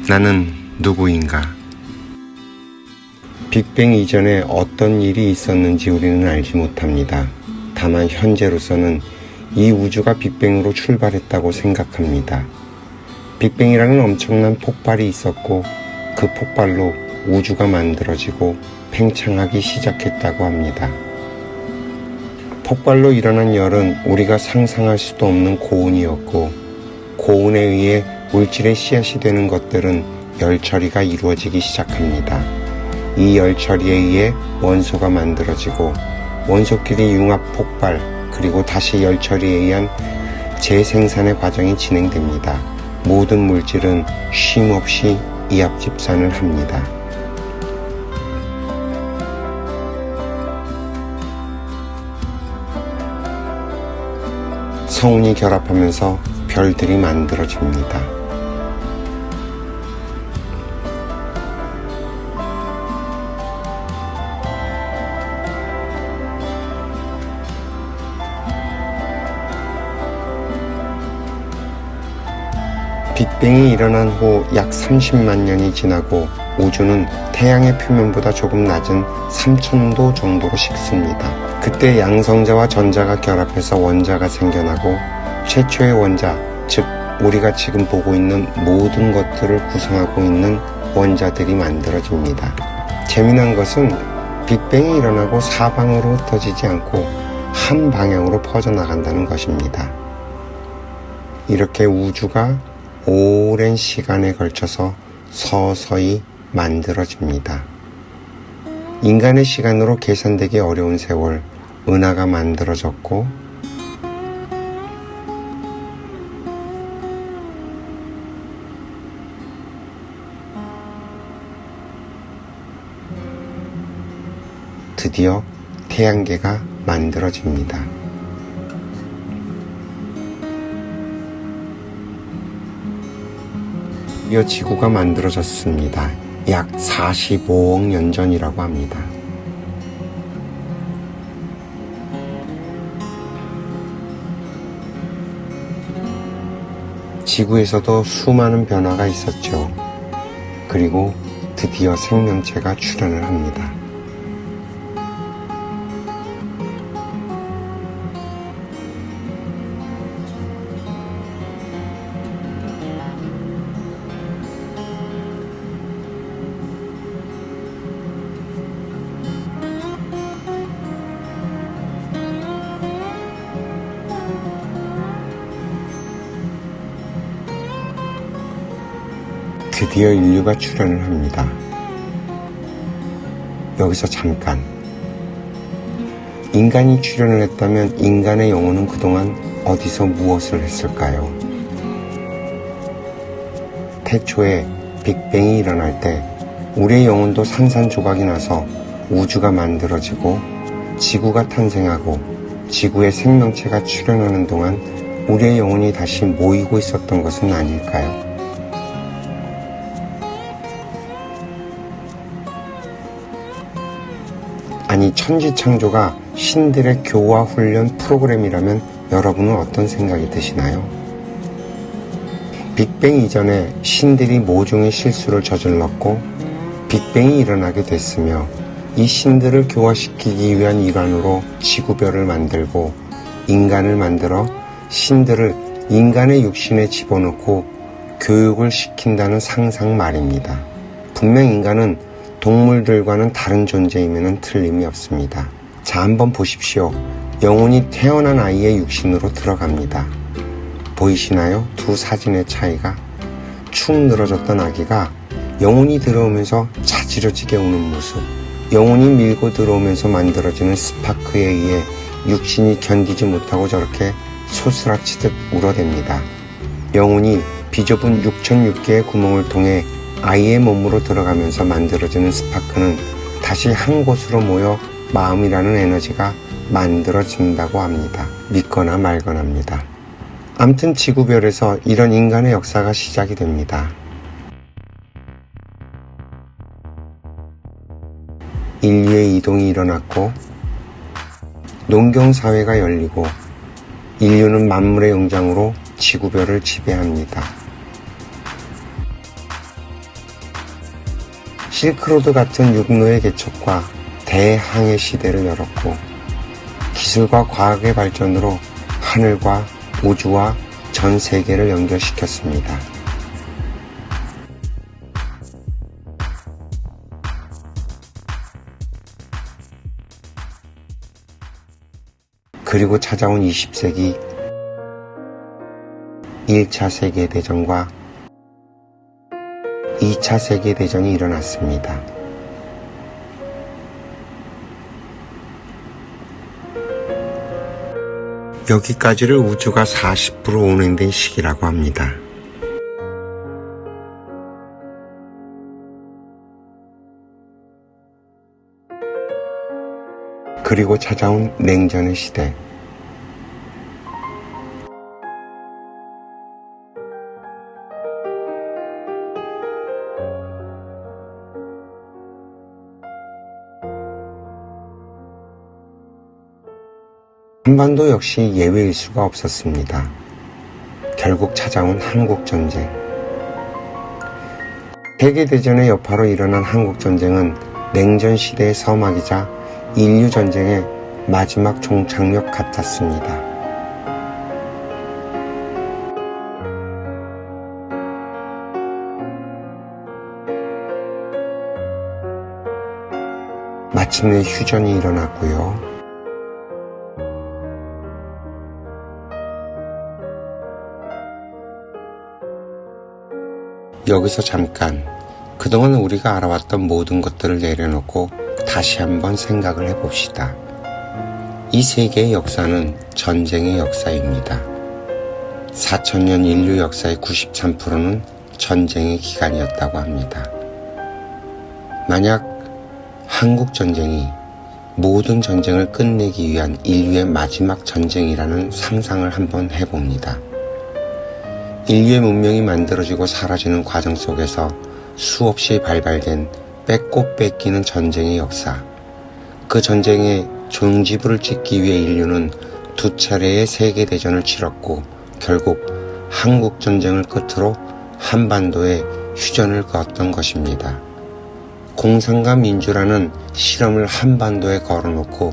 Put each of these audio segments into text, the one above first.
나는 누구인가? 빅뱅 이전에 어떤 일이 있었는지 우리는 알지 못합니다. 다만 현재로서는 이 우주가 빅뱅으로 출발했다고 생각합니다. 빅뱅이라는 엄청난 폭발이 있었고 그 폭발로 우주가 만들어지고 팽창하기 시작했다고 합니다. 폭발로 일어난 열은 우리가 상상할 수도 없는 고온이었고 고온에 의해 물질의 씨앗이 되는 것들은 열 처리가 이루어지기 시작합니다. 이 열 처리에 의해 원소가 만들어지고 원소끼리 융합 폭발 그리고 다시 열 처리에 의한 재생산의 과정이 진행됩니다. 모든 물질은 쉼없이 이합 집산을 합니다. 성운이 결합하면서 별들이 만들어집니다. 빅뱅이 일어난 후 약 30만 년이 지나고 우주는 태양의 표면보다 조금 낮은 3000도 정도로 식습니다. 그때 양성자와 전자가 결합해서 원자가 생겨나고 최초의 원자, 즉 우리가 지금 보고 있는 모든 것들을 구성하고 있는 원자들이 만들어집니다. 재미난 것은 빅뱅이 일어나고 사방으로 흩어지지 않고 한 방향으로 퍼져나간다는 것입니다. 이렇게 우주가 오랜 시간에 걸쳐서 서서히 만들어집니다. 인간의 시간으로 계산되기 어려운 세월, 은하가 만들어졌고 드디어 태양계가 만들어집니다. 드디어 지구가 만들어졌습니다. 약 45억 년 전이라고 합니다. 지구에서도 수많은 변화가 있었죠. 그리고 드디어 생명체가 출현을 합니다. 드디어 인류가 출현을 합니다. 여기서 잠깐. 인간이 출현을 했다면 인간의 영혼은 그동안 어디서 무엇을 했을까요? 태초에 빅뱅이 일어날 때 우리의 영혼도 산산조각이 나서 우주가 만들어지고 지구가 탄생하고 지구의 생명체가 출현하는 동안 우리의 영혼이 다시 모이고 있었던 것은 아닐까요? 아니, 천지창조가 신들의 교화 훈련 프로그램이라면 여러분은 어떤 생각이 드시나요? 빅뱅 이전에 신들이 모종의 실수를 저질렀고 빅뱅이 일어나게 됐으며 이 신들을 교화시키기 위한 일환으로 지구별을 만들고 인간을 만들어 신들을 인간의 육신에 집어넣고 교육을 시킨다는 상상 말입니다. 분명 인간은 동물들과는 다른 존재임에는 틀림이 없습니다. 자, 한번 보십시오. 영혼이 태어난 아이의 육신으로 들어갑니다. 보이시나요? 두 사진의 차이가? 축 늘어졌던 아기가 영혼이 들어오면서 자지러지게 우는 모습, 영혼이 밀고 들어오면서 만들어지는 스파크에 의해 육신이 견디지 못하고 저렇게 소스라치듯 울어댑니다. 영혼이 비좁은 6006개의 구멍을 통해 아이의 몸으로 들어가면서 만들어지는 스파크는 다시 한 곳으로 모여 마음이라는 에너지가 만들어진다고 합니다. 믿거나 말거나입니다. 암튼 지구별에서 이런 인간의 역사가 시작이 됩니다. 인류의 이동이 일어났고 농경사회가 열리고 인류는 만물의 영장으로 지구별을 지배합니다. 실크로드 같은 육로의 개척과 대항해 시대를 열었고, 기술과 과학의 발전으로 하늘과 우주와 전 세계를 연결시켰습니다. 그리고 찾아온 20세기 1차 세계대전과 2차 세계대전이 일어났습니다. 여기까지를 우주가 40% 운행된 시기라고 합니다. 그리고 찾아온 냉전의 시대. 한반도 역시 예외일 수가 없었습니다. 결국 찾아온 한국전쟁. 세계대전의 여파로 일어난 한국전쟁은 냉전 시대의 서막이자 인류전쟁의 마지막 종착역 같았습니다. 마침내 휴전이 일어났고요. 여기서 잠깐 그동안 우리가 알아왔던 모든 것들을 내려놓고 다시 한번 생각을 해봅시다. 이 세계의 역사는 전쟁의 역사입니다. 4000년 인류 역사의 93%는 전쟁의 기간이었다고 합니다. 만약 한국전쟁이 모든 전쟁을 끝내기 위한 인류의 마지막 전쟁이라는 상상을 한번 해봅니다. 인류의 문명이 만들어지고 사라지는 과정 속에서 수없이 발발된 뺏고 뺏기는 전쟁의 역사. 그 전쟁의 종지부를 찍기 위해 인류는 2차례의 세계대전을 치렀고 결국 한국전쟁을 끝으로 한반도에 휴전을 그었던 것입니다. 공산과 민주라는 실험을 한반도에 걸어놓고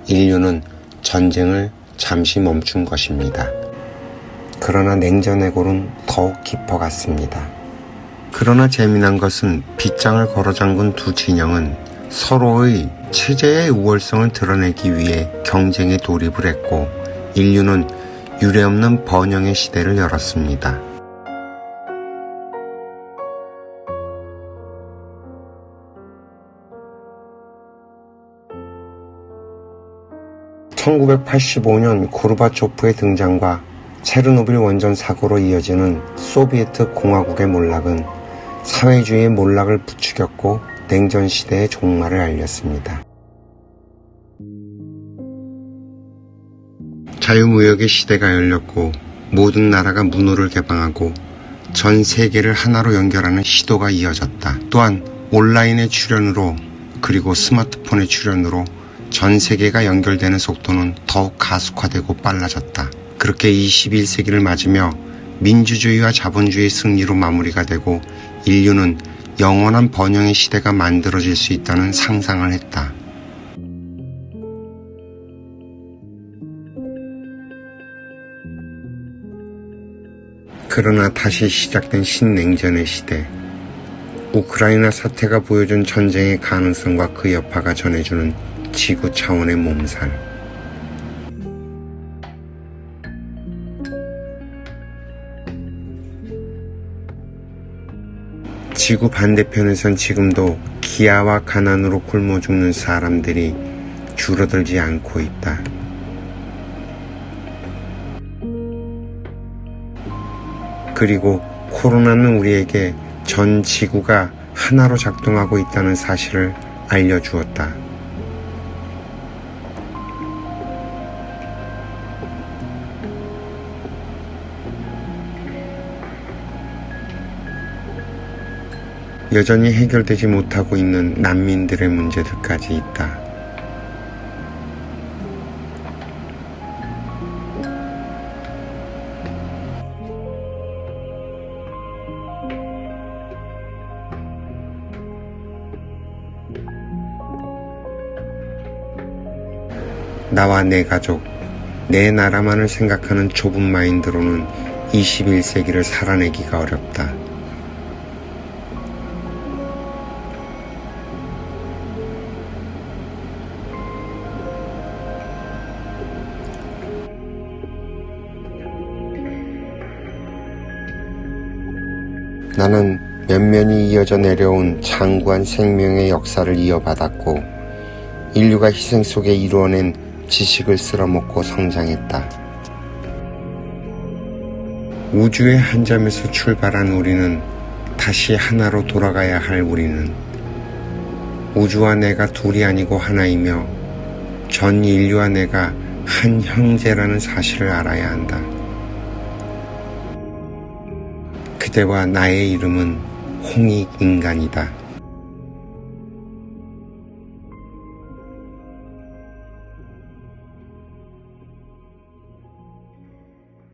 인류는 전쟁을 잠시 멈춘 것입니다. 그러나 냉전의 골은 더욱 깊어갔습니다. 그러나 재미난 것은 빗장을 걸어 잠근 두 진영은 서로의 체제의 우월성을 드러내기 위해 경쟁에 돌입을 했고 인류는 유례없는 번영의 시대를 열었습니다. (1985년) 고르바초프의 등장과 체르노빌 원전 사고로 이어지는 소비에트 공화국의 몰락은 사회주의의 몰락을 부추겼고 냉전 시대의 종말을 알렸습니다. 자유무역의 시대가 열렸고 모든 나라가 문호를 개방하고 전 세계를 하나로 연결하는 시도가 이어졌다. 또한 온라인의 출현으로 그리고 스마트폰의 출현으로 전 세계가 연결되는 속도는 더욱 가속화되고 빨라졌다. 그렇게 21세기를 맞으며 민주주의와 자본주의의 승리로 마무리가 되고 인류는 영원한 번영의 시대가 만들어질 수 있다는 상상을 했다. 그러나 다시 시작된 신냉전의 시대. 우크라이나 사태가 보여준 전쟁의 가능성과 그 여파가 전해주는 지구 차원의 몸살. 지구 반대편에선 지금도 기아와 가난으로 굶어 죽는 사람들이 줄어들지 않고 있다. 그리고 코로나는 우리에게 전 지구가 하나로 작동하고 있다는 사실을 알려주었다. 여전히 해결되지 못하고 있는 난민들의 문제들까지 있다. 나와 내 가족, 내 나라만을 생각하는 좁은 마인드로는 21세기를 살아내기가 어렵다. 나는 면면이 이어져 내려온 장구한 생명의 역사를 이어받았고 인류가 희생 속에 이루어낸 지식을 쓸어먹고 성장했다. 우주의 한 점에서 출발한 우리는 다시 하나로 돌아가야 할 우리는 우주와 내가 둘이 아니고 하나이며 전 인류와 내가 한 형제라는 사실을 알아야 한다. 그대와 나의 이름은 홍익인간이다.